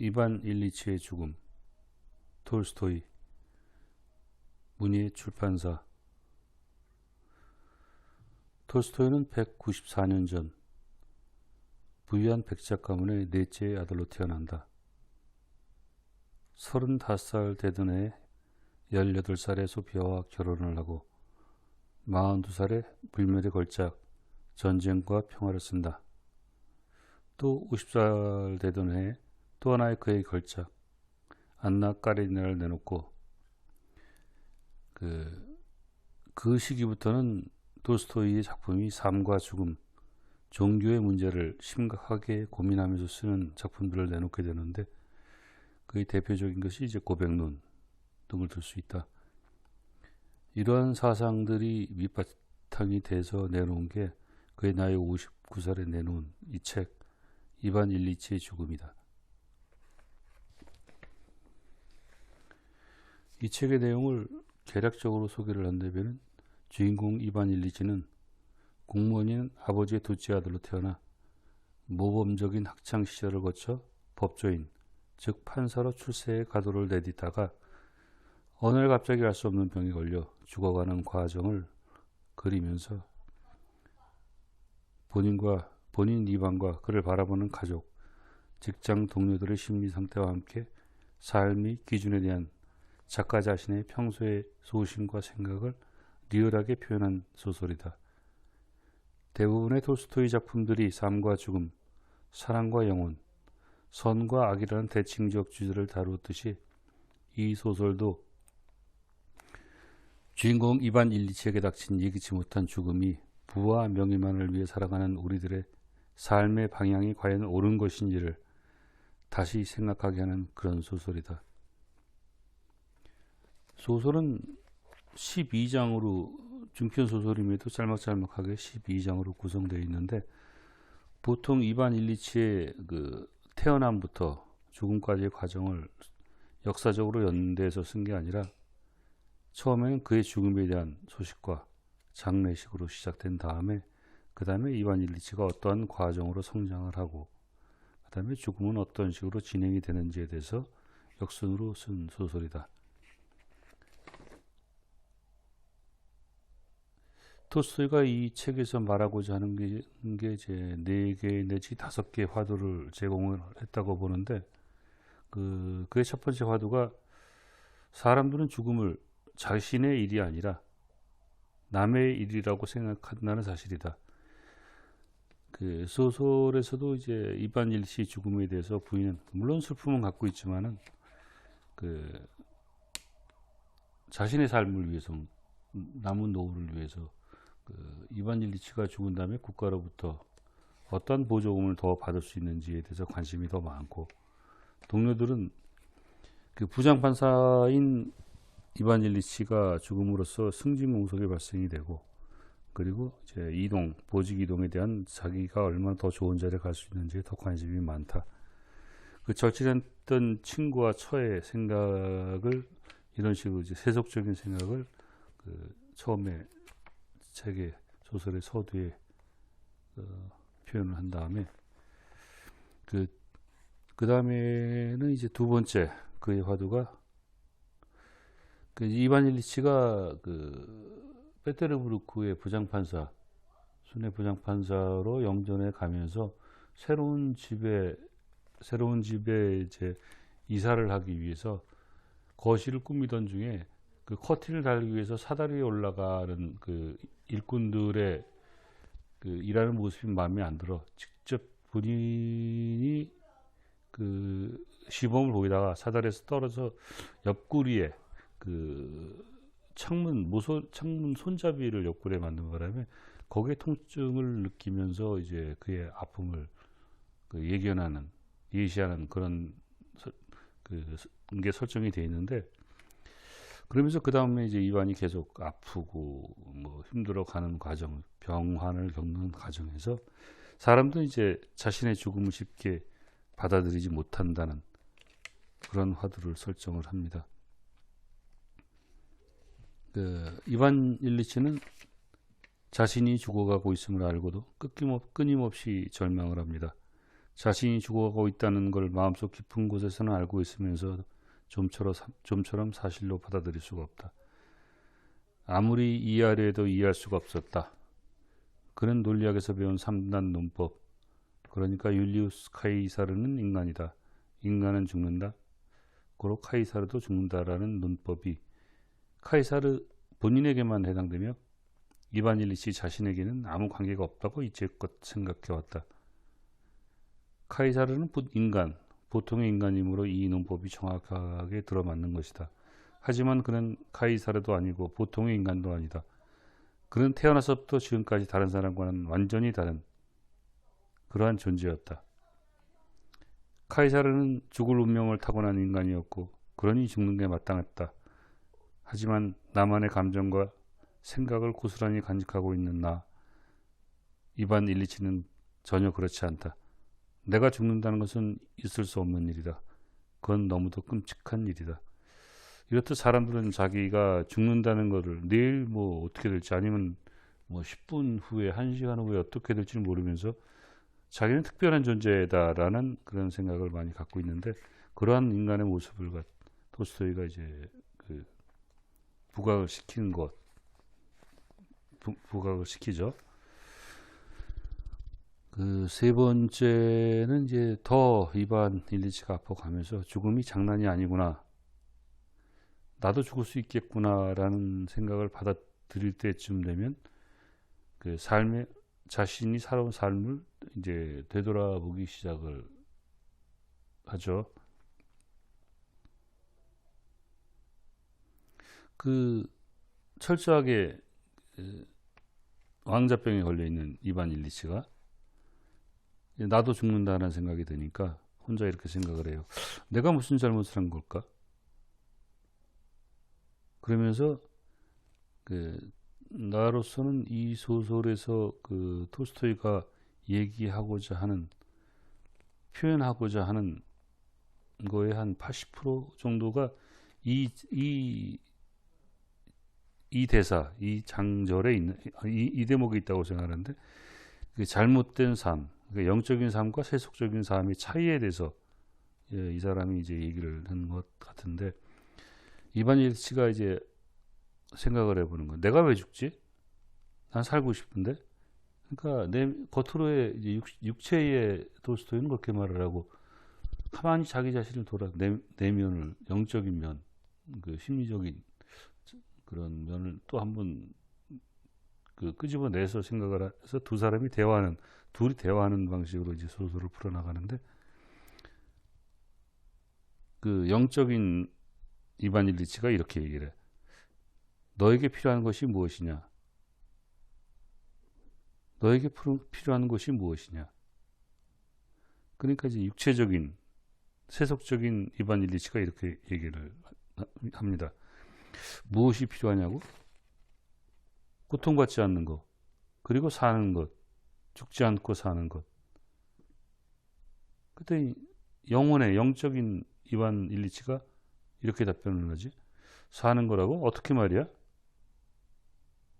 이반 일리치의 죽음, 톨스토이, 문예 출판사. 톨스토이는 194년 전 부유한 백작 가문의 넷째 아들로 태어난다. 35살 되던 해에 18살의 소피아와 결혼을 하고 42살에 불멸의 걸작 전쟁과 평화를 쓴다. 또 50살 되던 해에 또 하나의 그의 걸작 안나 까레니나를 내놓고 그 시기부터는 톨스토이의 작품이 삶과 죽음, 종교의 문제를 심각하게 고민하면서 쓰는 작품들을 내놓게 되는데, 그의 대표적인 것이 이제 고백론 등을 들 수 있다. 이러한 사상들이 밑바탕이 돼서 내놓은 게 그의 나이 59살에 내놓은 이 책 이반 일리치의 죽음이다. 이 책의 내용을 개략적으로 소개를 한다면, 주인공 이반 일리치는 공무원인 아버지의 둘째 아들로 태어나 모범적인 학창 시절을 거쳐 법조인, 즉 판사로 출세의 가도를 내딛다가 어느 날 갑자기 알 수 없는 병에 걸려 죽어가는 과정을 그리면서 본인 이반과 그를 바라보는 가족, 직장 동료들의 심리 상태와 함께 삶의 기준에 대한 작가 자신의 평소의 소신과 생각을 리얼하게 표현한 소설이다. 대부분의 톨스토이 작품들이 삶과 죽음, 사랑과 영혼, 선과 악이라는 대칭적 주제를 다루듯이 이 소설도 주인공 이반 일리치에게 닥친 예기치 못한 죽음이 부와 명예만을 위해 살아가는 우리들의 삶의 방향이 과연 옳은 것인지를 다시 생각하게 하는 그런 소설이다. 소설은 12장으로, 중편 소설임에도 짤막짤막하게 12장으로 구성되어 있는데, 보통 이반 일리치의 태어남부터 죽음까지의 과정을 역사적으로 연대해서 쓴 게 아니라 처음에는 그의 죽음에 대한 소식과 장례식으로 시작된 다음에 그 다음에 이반 일리치가 어떠한 과정으로 성장을 하고 그 다음에 죽음은 어떤 식으로 진행이 되는지에 대해서 역순으로 쓴 소설이다. 톨스토이가 이 책에서 말하고자 하는 게 이제 4개 내지 5개 화두를 제공을 했다고 보는데, 그의 첫 번째 화두가 사람들은 죽음을 자신의 일이 아니라 남의 일이라고 생각한다는 사실이다. 그 소설에서도 이제 이반 일리치의 죽음에 대해서 부인은 물론 슬픔은 갖고 있지만은 자신의 삶을 위해서, 남은 노후를 위해서 이반 일리치가 죽은 다음에 국가로부터 어떤 보조금을 더 받을 수 있는지에 대해서 관심이 더 많고, 동료들은 그 부장판사인 이반 일리치가 죽음으로써 승진공석이 발생이 되고, 그리고 이제 보직 이동에 대한 자기가 얼마나 더 좋은 자리에 갈 수 있는지에 더 관심이 많다. 그 절친했던 친구와 처의 생각을, 이런 식으로 이제 세속적인 생각을 처음에 책의 소설의 서두에 표현을 한 다음에 그 다음에는 이제 두 번째 그의 화두가 이반 일리치가 페테르부르크의 부장판사, 순회 부장판사로 영전에 가면서 새로운 집에 이제 이사를 하기 위해서 거실을 꾸미던 중에 그 커튼을 달기 위해서 사다리 위에 올라가는 그 일꾼들의 일하는 모습이 마음에 안 들어 직접 본인이 그 시범을 보이다가 사다리에서 떨어져 옆구리에 창문 손잡이를 옆구리에 만든 바람에 거기에 통증을 느끼면서 이제 그의 아픔을 예시하는 그런 게 설정이 되어 있는데, 그러면서 그 다음에 이제 이반이 계속 아프고 힘들어가는 과정, 병환을 겪는 과정에서 사람들은 이제 자신의 죽음을 쉽게 받아들이지 못한다는 그런 화두를 설정을 합니다. 이반 일리치는 자신이 죽어가고 있음을 알고도 끊임없이 절망을 합니다. 자신이 죽어가고 있다는 걸 마음속 깊은 곳에서는 알고 있으면서 좀처럼 사실로 받아들일 수가 없다. 아무리 이해하려 해도 이해할 수가 없었다. 그는 논리학에서 배운 3단 논법, 그러니까 율리우스 카이사르는 인간이다. 인간은 죽는다. 고로 카이사르도 죽는다라는 논법이 카이사르 본인에게만 해당되며 이반 일리치 자신에게는 아무 관계가 없다고 이제껏 생각해왔다. 카이사르는 인간, 보통의 인간이므로 이 논법이 정확하게 들어맞는 것이다. 하지만 그는 카이사르도 아니고 보통의 인간도 아니다. 그는 태어나서부터 지금까지 다른 사람과는 완전히 다른 그러한 존재였다. 카이사르는 죽을 운명을 타고난 인간이었고 그러니 죽는 게 마땅했다. 하지만 나만의 감정과 생각을 고스란히 간직하고 있는 나, 이반 일리치는 전혀 그렇지 않다. 내가 죽는다는 것은 있을 수 없는 일이다. 그건 너무도 끔찍한 일이다. 이렇듯 사람들은 자기가 죽는다는 것을 내일 뭐 어떻게 될지 아니면 뭐 10분 후에 1시간 후에 어떻게 될지 모르면서 자기는 특별한 존재다라는 그런 생각을 많이 갖고 있는데 그러한 인간의 모습을 톨스토이가 이제 그 부각을 시키는 것, 부각을 시키죠. 그 세 번째는 이제 더 이반 일리치가 아파가면서 죽음이 장난이 아니구나. 나도 죽을 수 있겠구나라는 생각을 받아들일 때쯤 되면 그 삶의 자신이 살아온 삶을 이제 되돌아보기 시작을 하죠. 그 철저하게 왕자병에 걸려 있는 이반 일리치가 나도 죽는다는 생각이 드니까 혼자 이렇게 생각을 해요. 내가 무슨 잘못을 한 걸까? 그러면서 그 나로서는 이 소설에서 그 톨스토이가 얘기하고자 하는 표현하고자 하는 거의 한 80% 정도가 이 대사, 이 장절에 있는 이 대목에 있다고 생각하는데 그 잘못된 삶, 그러니까 영적인 삶과 세속적인 삶의 차이에 대해서 이 사람이 이제 얘기를 한 것 같은데 이반 일치가 이제 생각을 해보는 거. 내가 왜 죽지? 난 살고 싶은데. 그러니까 내 겉으로의 이제 육체의 톨스토이는 그렇게 말을 하고 가만히 자기 자신을 내면을 영적인 면, 그 심리적인 그런 면을 또 한번 그 끄집어내서 생각을 해서 둘이 대화하는 방식으로 이제 소설을 풀어나가는데 그 영적인 이반 일리치가 이렇게 얘기를 해. 너에게 필요한 것이 무엇이냐? 너에게 필요한 것이 무엇이냐? 그러니까 이제 육체적인, 세속적인 이반 일리치가 이렇게 얘기를 합니다. 무엇이 필요하냐고? 고통받지 않는 것, 그리고 사는 것, 죽지 않고 사는 것. 그때 영혼의 영적인 이반 일리치가 이렇게 답변을 하지. 사는 거라고? 어떻게 말이야?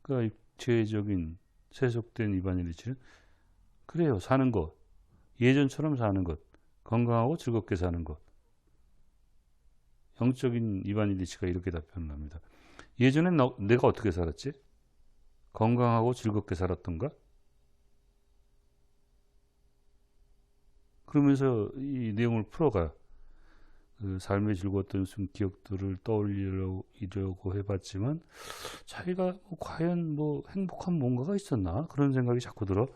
그러니까 육체적인 세속된 이반 일리치는 그래요. 사는 것. 예전처럼 사는 것. 건강하고 즐겁게 사는 것. 영적인 이반 일리치가 이렇게 답변을 합니다. 예전엔 내가 어떻게 살았지? 건강하고 즐겁게 살았던가? 그러면서 이 내용을 풀어가. 그 삶에 즐거웠던 기억들을 떠올리려고 해봤지만 자기가 과연 행복한 뭔가가 있었나 그런 생각이 자꾸 들어.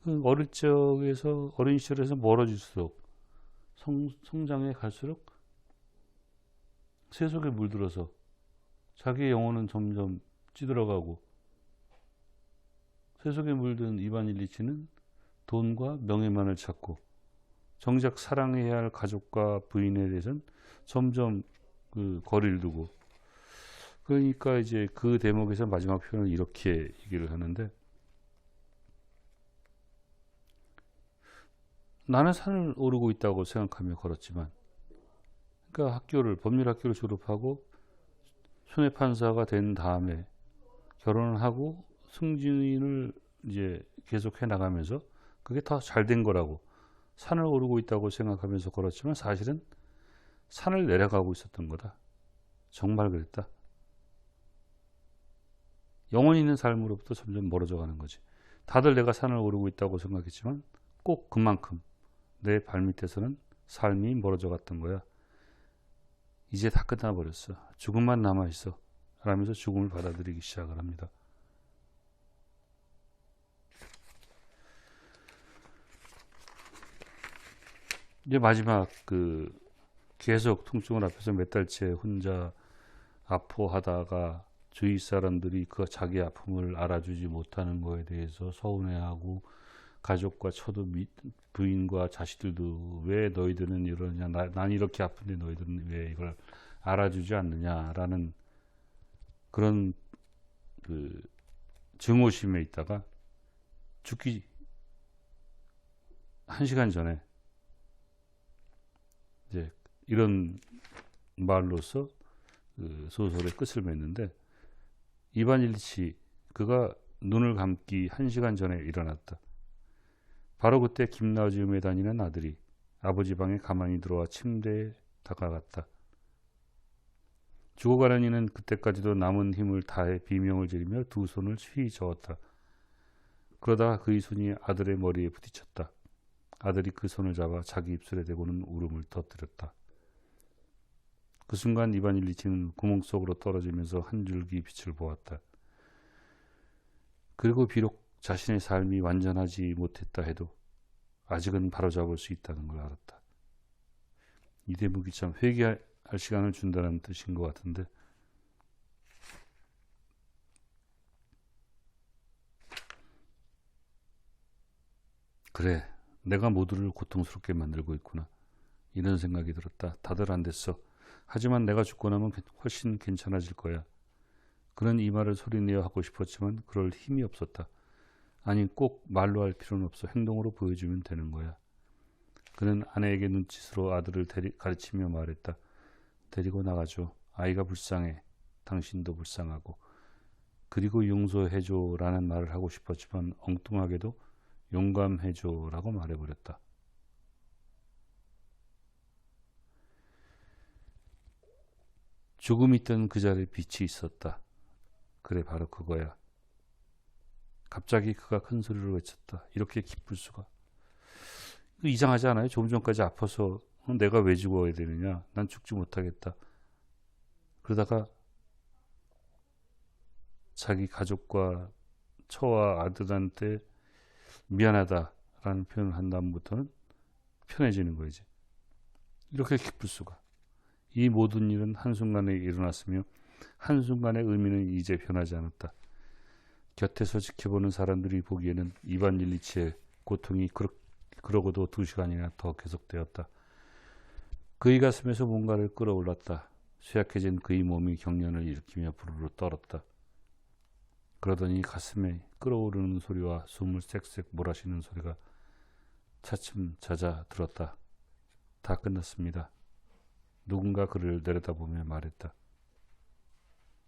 그 어린 시절에서 멀어질수록 성장해 갈수록 세속에 물들어서 자기의 영혼은 점점 찌들어가고 세속에 물든 이반 일리치는 돈과 명예만을 찾고 정작 사랑해야 할 가족과 부인에 대해서는 점점 그 거리를 두고 그러니까 이제 그 대목에서 마지막 표현을 이렇게 얘기를 하는데 나는 산을 오르고 있다고 생각하며 걸었지만 그러니까 법률학교를 졸업하고 손해판사가 된 다음에 결혼을 하고 승진을 이제 계속 해 나가면서 그게 더 잘 된 거라고 산을 오르고 있다고 생각하면서 걸었지만 사실은 산을 내려가고 있었던 거다. 정말 그랬다. 영혼이 있는 삶으로부터 점점 멀어져 가는 거지. 다들 내가 산을 오르고 있다고 생각했지만 꼭 그만큼 내 발밑에서는 삶이 멀어져 갔던 거야. 이제 다 끝나버렸어. 죽음만 남아있어. 라면서 죽음을 받아들이기 시작을 합니다. 이제 마지막 계속 통증을 앞에서 몇 달째 혼자 아파하다가 주위 사람들이 그 자기 아픔을 알아주지 못하는 거에 대해서 서운해하고 가족과 부인과 자식들도 왜 너희들은 이러냐, 난 이렇게 아픈데 너희들은 왜 이걸 알아주지 않느냐라는 그런 증오심에 있다가 죽기 1시간 전에 이제 이런 말로서 소설의 끝을 맺는데, 이반 일리치 그가 눈을 감기 1시간 전에 일어났다. 바로 그때 김나지움에 다니는 아들이 아버지 방에 가만히 들어와 침대에 다가갔다. 죽어가는 이는 그때까지도 남은 힘을 다해 비명을 지르며 두 손을 휘 저었다. 그러다가 그의 손이 아들의 머리에 부딪혔다. 아들이 그 손을 잡아 자기 입술에 대고는 울음을 터뜨렸다. 그 순간 이반 일리치는 구멍 속으로 떨어지면서 한 줄기 빛을 보았다. 그리고 비록 자신의 삶이 완전하지 못했다 해도 아직은 바로잡을 수 있다는 걸 알았다. 이 대목이 참 회개할 시간을 준다는 뜻인 것 같은데, 그래, 내가 모두를 고통스럽게 만들고 있구나, 이런 생각이 들었다. 다들 안 됐어. 하지만 내가 죽고 나면 훨씬 괜찮아질 거야. 그는 이 말을 소리내어 하고 싶었지만 그럴 힘이 없었다. 아니, 꼭 말로 할 필요는 없어. 행동으로 보여주면 되는 거야. 그는 아내에게 눈짓으로 아들을 가르치며 말했다. 데리고 나가줘. 아이가 불쌍해. 당신도 불쌍하고. 그리고 용서해줘 라는 말을 하고 싶었지만 엉뚱하게도 용감해줘 라고 말해버렸다. 죽음이 있던 그 자리에 빛이 있었다. 그래, 바로 그거야. 갑자기 그가 큰 소리로 외쳤다. 이렇게 기쁠 수가. 이상하지 않아요? 조금 전까지 아파서 내가 왜 죽어야 되느냐, 난 죽지 못하겠다. 그러다가 자기 가족과 처와 아들한테 미안하다라는 표현을 한 다음부터는 편해지는 거지. 이렇게 기쁠 수가. 이 모든 일은 한순간에 일어났으며 한순간의 의미는 이제 변하지 않았다. 곁에서 지켜보는 사람들이 보기에는 이반 일리치의 고통이 그러고도 2시간이나 더 계속되었다. 그의 가슴에서 뭔가를 끌어올랐다. 쇠약해진 그의 몸이 경련을 일으키며 부르르 떨었다. 그러더니 가슴에 끓어오르는 소리와 숨을 쌕쌕 몰아쉬는 소리가 차츰 잦아들었다. 다 끝났습니다. 누군가 그를 내려다보며 말했다.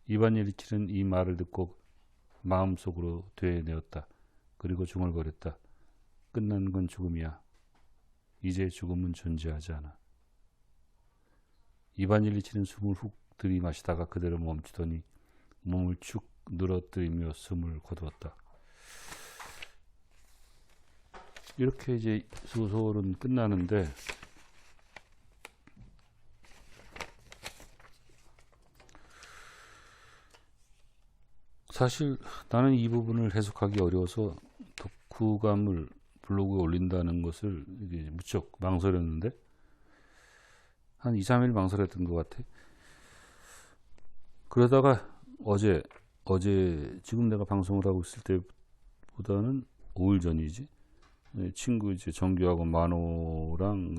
이반 일리치는 이 말을 듣고 마음속으로 되뇌었다. 그리고 중얼거렸다. 끝난 건 죽음이야. 이제 죽음은 존재하지 않아. 이반 일리치는 숨을 훅 들이마시다가 그대로 멈추더니 몸을 축 늘어뜨리며 숨을 거두었다. 이렇게 이제 소설은 끝나는데, 사실 나는 이 부분을 해석하기 어려워서 독후감을 블로그에 올린다는 것을 이게 무척 망설였는데, 한 2, 3일 망설였던 것 같아. 그러다가 어제 지금 내가 방송을 하고 있을 때보다는 5일 전이지, 친구 이제 정규하고 만호랑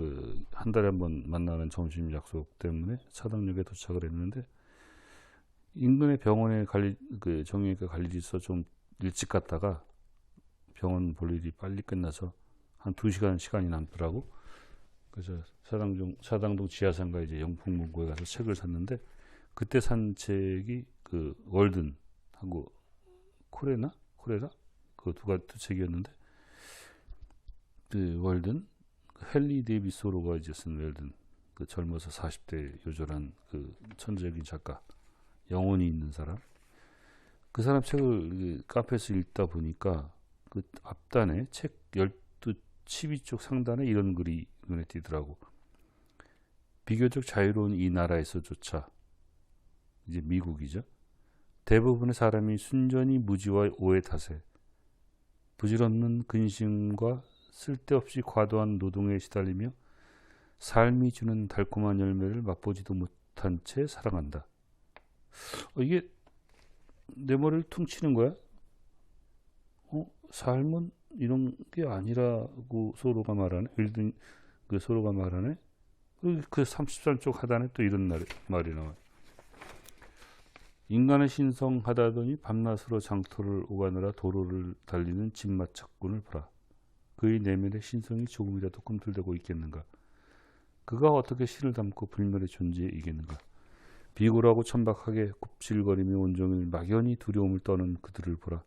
한 달에 한 번 만나는 점심 약속 때문에 사당역에 도착을 했는데, 인근의 병원에 정형외과 갈 일이 있어 좀 일찍 갔다가 병원 볼 일이 빨리 끝나서 한 2시간 시간이 남더라고. 그래서 사당동 지하상가 이제 영풍문고에 가서 책을 샀는데, 그때 산 책이 월든하고 코레라 그 두 책이었는데, 월든 헨리 데이비 소로가 이제 쓴 웰든, 그 젊어서 40대 요절한 그 천재적인 작가, 영혼이 있는 사람. 그 사람 책을 카페에서 읽다 보니까 그 앞단에 책 12 쪽 상단에 이런 글이 눈에 띄더라고. 비교적 자유로운 이 나라에서조차, 이제 미국이죠, 대부분의 사람이 순전히 무지와 오해 탓에 부질없는 근심과 쓸데없이 과도한 노동에 시달리며 삶이 주는 달콤한 열매를 맛보지도 못한 채 살아간다. 이게 내 머리를 퉁치는 거야? 삶은 이런 게 아니라고 소로가 말하네. 윌든 그 소로가 말하네. 그 33쪽 하단에 또 이런 말이 나와요. 인간의 신성하다더니 밤낮으로 장터를 오가느라 도로를 달리는 집마착꾼을 보라. 그의 내면의 신성이 조금이라도 꿈틀대고 있겠는가? 그가 어떻게 신을 담고 불멸의 존재에 이겠는가? 비굴하고 천박하게 굽실거리며 온종일 막연히 두려움을 떠는 그들을 보라.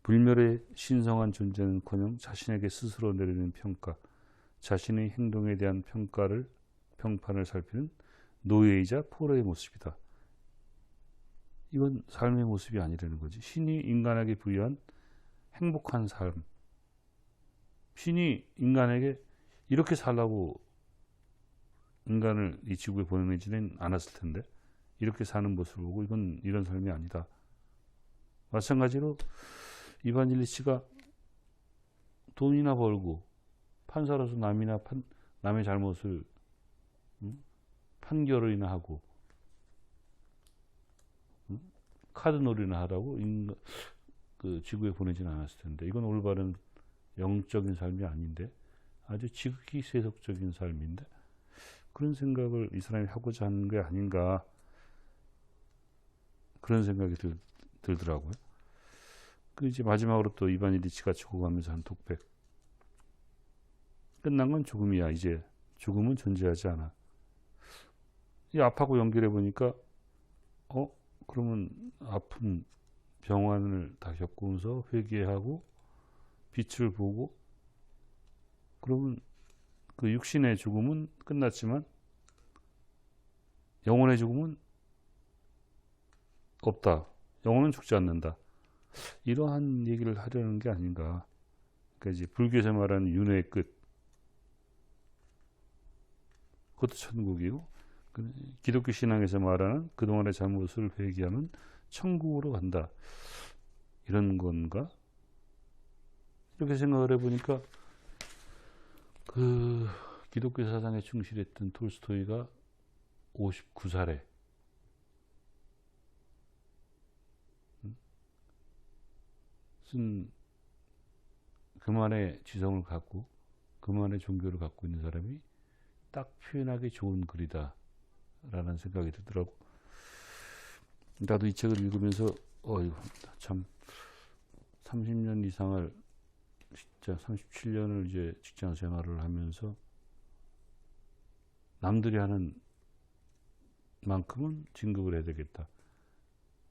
불멸의 신성한 존재는커녕 자신에게 스스로 내리는 평가, 자신의 행동에 대한 평판을 살피는 노예이자 포로의 모습이다. 이건 삶의 모습이 아니라는 거지. 신이 인간에게 부여한 행복한 삶, 신이 인간에게 이렇게 살라고 인간을 이 지구에 보내지는 않았을 텐데, 이렇게 사는 모습을 보고 이건 이런 삶이 아니다. 마찬가지로 이반일리치가 돈이나 벌고 판사로서 남의 잘못을 판결이나 하고 카드놀이나 하라고 그 지구에 보내지는 않았을 텐데, 이건 올바른 영적인 삶이 아닌데 아주 지극히 세속적인 삶인데, 그런 생각을 이 사람이 하고자 하는 게 아닌가, 그런 생각이 들더라고요. 그 이제 마지막으로 또 이반 일리치가 죽어가면서 한 독백. 끝난 건 죽음이야. 이제 죽음은 존재하지 않아. 이 앞하고 연결해 보니까 그러면 아픔, 병환을 다 겪으면서 회개하고 빛을 보고, 그러면 그 육신의 죽음은 끝났지만 영혼의 죽음은 없다. 영혼은 죽지 않는다. 이러한 얘기를 하려는 게 아닌가. 그러니까 이제 불교에서 말하는 윤회의 끝, 그것도 천국이고, 기독교 신앙에서 말하는 그동안의 잘못을 회개하면 천국으로 간다. 이런 건가? 이렇게 생각을 해보니까 그 기독교 사상에 충실했던 톨스토이가 59살에 쓴 그만의 지성을 갖고 그만의 종교를 갖고 있는 사람이 딱 표현하기 좋은 글이다 라는 생각이 들더라고. 나도 이 책을 읽으면서 참 30년 이상을, 진짜 37년을 이제 직장 생활을 하면서 남들이 하는 만큼은 진급을 해야 되겠다.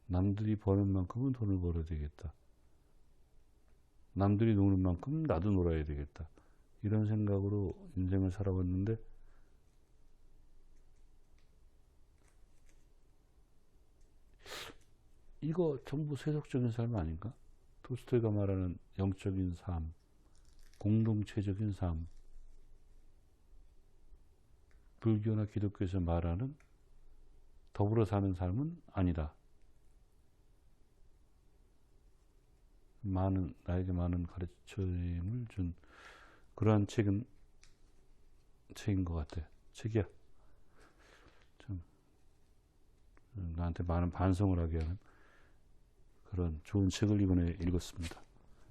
남들이 버는 만큼은 돈을 벌어야 되겠다. 남들이 노는 만큼 나도 놀아야 되겠다. 이런 생각으로 인생을 살아왔는데, 이거 전부 세속적인 삶 아닌가? 톨스토이가 말하는 영적인 삶, 공동체적인 삶, 불교나 기독교에서 말하는 더불어 사는 삶은 아니다. 나에게 많은 가르침을 준 그러한 책인 것 같아. 책이야. 참 나한테 많은 반성을 하게 하는 그런 좋은 책을 이번에 읽었습니다.